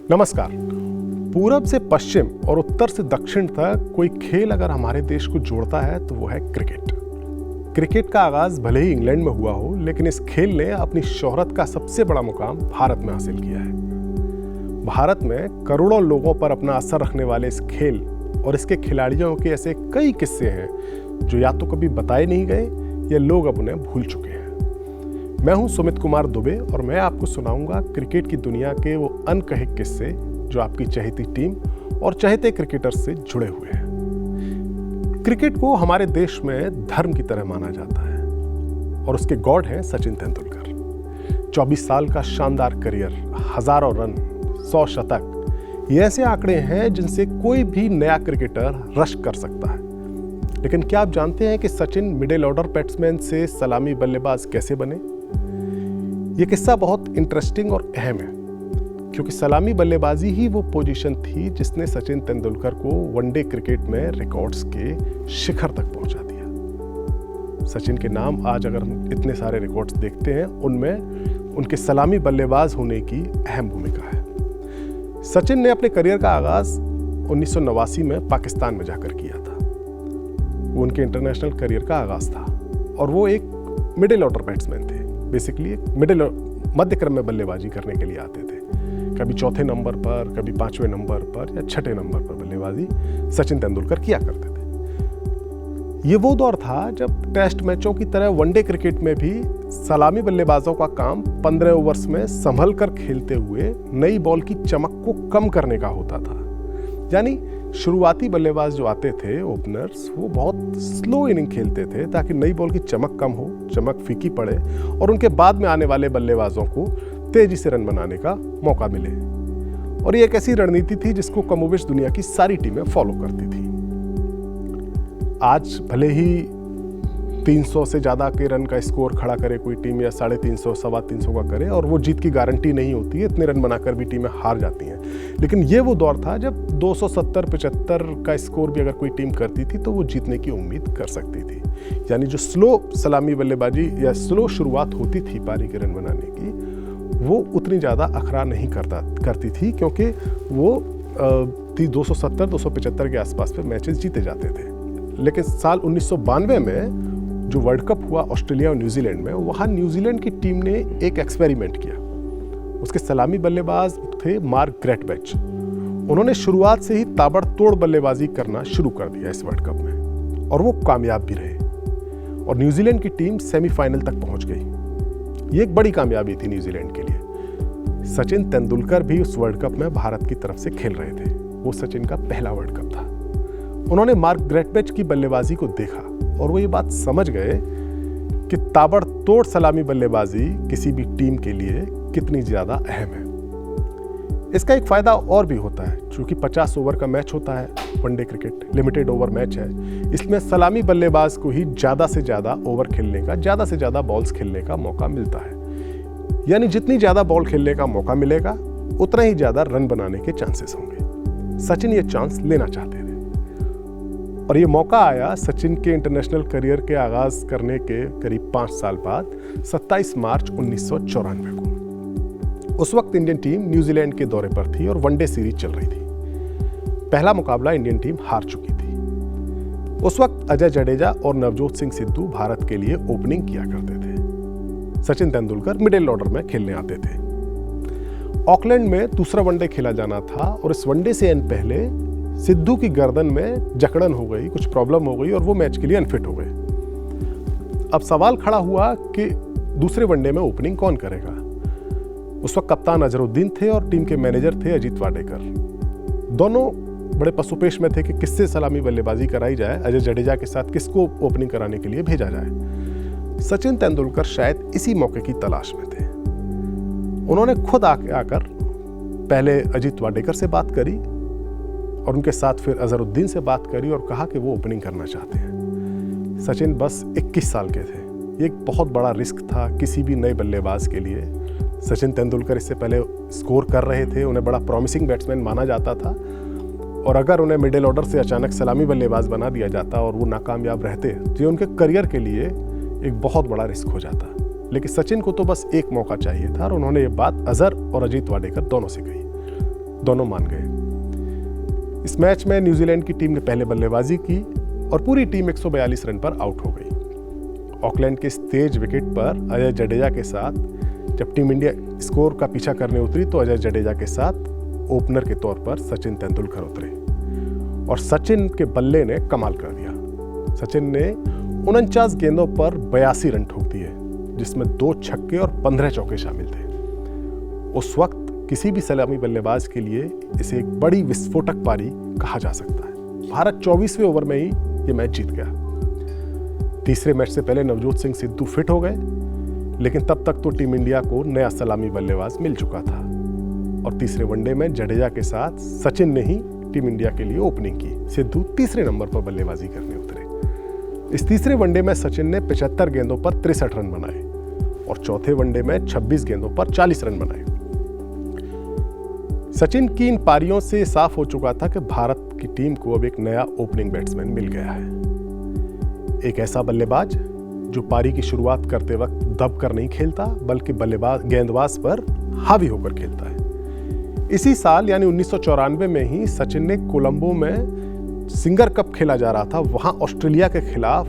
नमस्कार। पूरब से पश्चिम और उत्तर से दक्षिण तक कोई खेल अगर हमारे देश को जोड़ता है तो वो है क्रिकेट। क्रिकेट का आगाज भले ही इंग्लैंड में हुआ हो, लेकिन इस खेल ने अपनी शोहरत का सबसे बड़ा मुकाम भारत में हासिल किया है। भारत में करोड़ों लोगों पर अपना असर रखने वाले इस खेल और इसके खिलाड़ियों के ऐसे कई किस्से हैं जो या तो कभी बताए नहीं गए या लोग अब उन्हें भूल चुके हैं। मैं हूं सुमित कुमार दुबे और मैं आपको सुनाऊंगा क्रिकेट की दुनिया के वो अनकहे किस्से जो आपकी चहेती टीम और चहेते क्रिकेटर से जुड़े हुए हैं। क्रिकेट को हमारे देश में धर्म की तरह माना जाता है और उसके गॉड हैं सचिन तेंदुलकर। 24 साल का शानदार करियर, हजारों रन, 100 शतक, ये ऐसे आंकड़े हैं जिनसे कोई भी नया क्रिकेटर रश कर सकता है। लेकिन क्या आप जानते हैं कि सचिन मिडिल ऑर्डर बैट्समैन से सलामी बल्लेबाज कैसे बने? ये किस्सा बहुत इंटरेस्टिंग और अहम है, क्योंकि सलामी बल्लेबाजी ही वो पोजीशन थी जिसने सचिन तेंदुलकर को वनडे क्रिकेट में रिकॉर्ड्स के शिखर तक पहुंचा दिया। सचिन के नाम आज अगर हम इतने सारे रिकॉर्ड्स देखते हैं, उनमें उनके सलामी बल्लेबाज होने की अहम भूमिका है। सचिन ने अपने करियर का आगाज 1989 में पाकिस्तान में जाकर किया था। वो उनके इंटरनेशनल करियर का आगाज था और वो एक मिडिल ऑर्डर बैट्समैन थे। बेसिकली मध्य क्रम में बल्लेबाजी करने के लिए आते थे। कभी चौथे नंबर पर, कभी 5वें नंबर पर या 6ठे नंबर पर बल्लेबाजी सचिन तेंदुलकर किया करते थे। ये वो दौर था जब टेस्ट मैचों की तरह वनडे क्रिकेट में भी सलामी बल्लेबाजों का काम 15 ओवर्स में संभल कर खेलते हुए नई बॉल की चमक को कम करने का होता था। यानी शुरुआती बल्लेबाज जो आते थे, ओपनर्स, वो बहुत स्लो इनिंग खेलते थे ताकि नई बॉल की चमक कम हो, चमक फीकी पड़े और उनके बाद में आने वाले बल्लेबाजों को तेजी से रन बनाने का मौका मिले। और ये एक ऐसी रणनीति थी जिसको कमोबेश दुनिया की सारी टीमें फॉलो करती थी। आज भले ही 300 से ज़्यादा के रन का स्कोर खड़ा करे कोई टीम या 350, 325 का करे और वो जीत की गारंटी नहीं होती है, इतने रन बनाकर भी टीमें हार जाती हैं। लेकिन ये वो दौर था जब 270-75 का स्कोर भी अगर कोई टीम करती थी तो वो जीतने की उम्मीद कर सकती थी। यानी जो स्लो सलामी बल्लेबाजी या स्लो शुरुआत होती थी पारी के रन बनाने की, वो उतनी ज़्यादा अखरा नहीं करती थी, क्योंकि वो 270-275 के आसपास पे मैचेस जीते जाते थे। लेकिन साल 1992 में जो वर्ल्ड कप हुआ ऑस्ट्रेलिया और न्यूजीलैंड में, वहाँ न्यूजीलैंड की टीम ने एक एक्सपेरिमेंट किया। उसके सलामी बल्लेबाज थे मार्क ग्रेटबेच। उन्होंने शुरुआत से ही ताबड़तोड़ बल्लेबाजी करना शुरू कर दिया इस वर्ल्ड कप में और वो कामयाब भी रहे और न्यूजीलैंड की टीम सेमीफाइनल तक पहुंच गई। ये एक बड़ी कामयाबी थी न्यूजीलैंड के लिए। सचिन तेंदुलकर भी उस वर्ल्ड कप में भारत की तरफ से खेल रहे थे। वो सचिन का पहला वर्ल्ड कप था। उन्होंने मार्क ग्रेटबेच की बल्लेबाजी को देखा और वो ये बात समझ गए कि ताबड़तोड़ सलामी बल्लेबाजी किसी भी टीम के लिए कितनी ज़्यादा अहम है। इसका एक फ़ायदा और भी होता है, क्योंकि 50 ओवर का मैच होता है, one day cricket limited over match है, इसमें सलामी बल्लेबाज को ही ज़्यादा से ज़्यादा ओवर खेलने का, ज़्यादा से ज़्यादा बॉल्स खेलने का मौका मिलता है। यानी जितनी ज़्यादा बॉल खेलने का मौका मिलेगा, उतना ही ज़्यादा रन बनाने के चांसेस होंगे। सचिन ये चांस लेना चाहते थे और ये मौका आया सचिन के इंटरनेशनल करियर के आगाज करने के करीब 5 साल बाद, 27 मार्च 1994 को। उस वक्त इंडियन टीम न्यूजीलैंड के दौरे पर थी और वनडे सीरीज चल रही थी। पहला मुकाबला इंडियन टीम हार चुकी थी। उस वक्त अजय जडेजा और नवजोत सिंह सिद्धू भारत के लिए ओपनिंग किया करते थे। सचिन तेंदुलकर मिडिल ऑर्डर में खेलने आते थे। ऑकलैंड में दूसरा वनडे खेला जाना था और इस वनडे से पहले सिद्धू की गर्दन में जकड़न हो गई, कुछ प्रॉब्लम हो गई और वो मैच के लिए अनफिट हो गए। अब सवाल खड़ा हुआ कि दूसरे वनडे में ओपनिंग कौन करेगा। उस वक्त कप्तान अजहरुद्दीन थे और टीम के मैनेजर थे अजीत वाडेकर। दोनों बड़े पसोपेश में थे कि किससे सलामी बल्लेबाजी कराई जाए, अजय जडेजा के साथ किसको ओपनिंग कराने के लिए भेजा जाए। सचिन तेंदुलकर शायद इसी मौके की तलाश में थे। उन्होंने खुद आकर पहले अजीत वाडेकर से बात करी और उनके साथ फिर अजहरुद्दीन से बात करी और कहा कि वो ओपनिंग करना चाहते हैं। सचिन बस 21 साल के थे। ये एक बहुत बड़ा रिस्क था किसी भी नए बल्लेबाज के लिए। सचिन तेंदुलकर इससे पहले स्कोर कर रहे थे, उन्हें बड़ा प्रॉमिसिंग बैट्समैन माना जाता था और अगर उन्हें मिडिल ऑर्डर से अचानक सलामी बल्लेबाज बना दिया जाता और वो नाकामयाब रहते, तो उनके करियर के लिए एक बहुत बड़ा रिस्क हो जाता। लेकिन सचिन को तो बस एक मौका चाहिए था और उन्होंने ये बात अजहर और अजीत वाडेकर दोनों से कही। दोनों मान गए। इस मैच में न्यूजीलैंड की टीम ने पहले बल्लेबाजी की और पूरी टीम 142 रन पर आउट हो गई। ऑकलैंड के इस तेज विकेट पर अजय जडेजा के साथ जब टीम इंडिया स्कोर का पीछा करने उतरी तो अजय जडेजा के साथ ओपनर के तौर पर सचिन तेंदुलकर उतरे और सचिन के बल्ले ने कमाल कर दिया। सचिन ने 49 गेंदों पर 82 रन ठोक दिए, जिसमें 2 छक्के और 15 चौके शामिल थे। उस वक्त किसी भी सलामी बल्लेबाज के लिए इसे एक बड़ी विस्फोटक पारी कहा जा सकता है। भारत 24वें ओवर में ही ये मैच जीत गया। तीसरे मैच से पहले नवजोत सिंह सिद्धू फिट हो गए, लेकिन तब तक तो टीम इंडिया को नया सलामी बल्लेबाज मिल चुका था और तीसरे वनडे में जडेजा के साथ सचिन ने ही टीम इंडिया के लिए ओपनिंग की। सिद्धू तीसरे नंबर पर बल्लेबाजी करने उतरे। इस तीसरे वनडे में सचिन ने 75 गेंदों पर 63 रन बनाए और चौथे वनडे में 26 गेंदों पर 40 रन बनाए। सचिन की इन पारियों से साफ हो चुका था कि भारत की टीम को अब एक नया ओपनिंग बैट्समैन मिल गया है। एक ऐसा बल्लेबाज जो पारी की शुरुआत करते वक्त दब कर नहीं खेलता, बल्कि गेंदबाज पर हावी होकर खेलता है। इसी साल यानी 1994 में ही सचिन ने कोलंबो में सिंगर कप खेला जा रहा था, वहां ऑस्ट्रेलिया के खिलाफ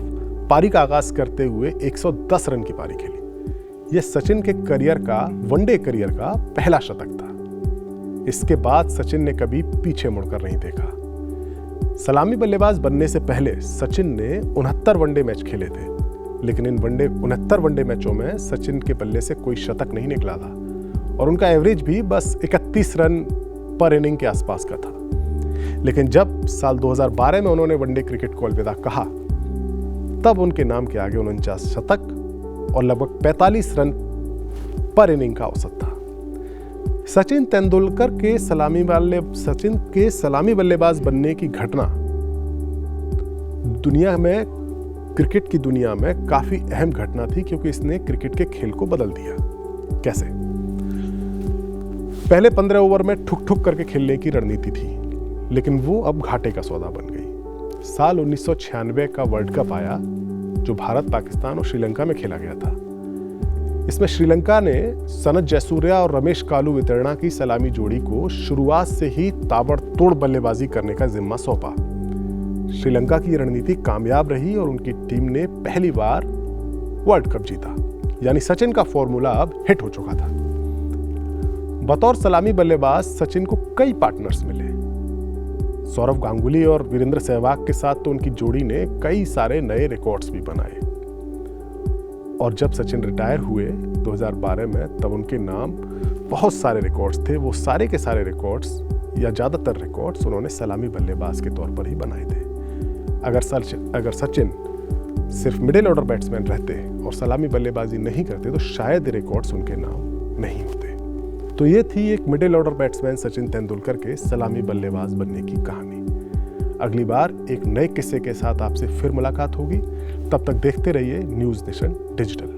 पारी का आगाज करते हुए 110 रन की पारी खेली। यह सचिन के करियर का, वनडे करियर का पहला शतक था। इसके बाद सचिन ने कभी पीछे मुड़कर नहीं देखा। सलामी बल्लेबाज बनने से पहले सचिन ने 69 वनडे मैच खेले थे, लेकिन इन 69 वनडे मैचों में सचिन के बल्ले से कोई शतक नहीं निकला था और उनका एवरेज भी बस 31 रन पर इनिंग के आसपास का था। लेकिन जब साल 2012 में उन्होंने वनडे क्रिकेट को अलविदा कहा, तब उनके नाम के आगे 49 शतक और लगभग 45 रन पर इनिंग का औसत था। सचिन तेंदुलकर के सलामी बल्लेबाज बनने की घटना दुनिया में, क्रिकेट की दुनिया में काफी अहम घटना थी, क्योंकि इसने क्रिकेट के खेल को बदल दिया। कैसे? पहले 15 ओवर में ठुक ठुक करके खेलने की रणनीति थी, लेकिन वो अब घाटे का सौदा बन गई। साल 1996 का वर्ल्ड कप आया, जो भारत, पाकिस्तान और श्रीलंका में खेला गया था। इसमें श्रीलंका ने सनत जयसूर्या और रमेश कालू वितरणा की सलामी जोड़ी को शुरुआत से ही ताबड़तोड़ बल्लेबाजी करने का जिम्मा सौंपा। श्रीलंका की रणनीति कामयाब रही और उनकी टीम ने पहली बार वर्ल्ड कप जीता, यानी सचिन का फॉर्मूला अब हिट हो चुका था। बतौर सलामी बल्लेबाज सचिन को कई पार्टनर्स मिले। सौरव गांगुली और वीरेंद्र सहवाग के साथ तो उनकी जोड़ी ने कई सारे नए रिकॉर्ड्स भी बनाए। और जब सचिन रिटायर हुए 2012 में, तब उनके नाम बहुत सारे रिकॉर्ड्स थे। वो सारे के सारे रिकॉर्ड्स या ज़्यादातर रिकॉर्ड्स उन्होंने सलामी बल्लेबाज के तौर पर ही बनाए थे। अगर सचिन सिर्फ मिडिल ऑर्डर बैट्समैन रहते और सलामी बल्लेबाजी नहीं करते, तो शायद रिकॉर्ड्स उनके नाम नहीं होते। तो ये थी एक middle order batsman Sachin Tendulkar के सलामी बल्लेबाज बनने की कहानी। अगली बार एक नए किस्से के साथ आपसे फिर मुलाकात होगी। तब तक देखते रहिए न्यूज़ नेशन डिजिटल।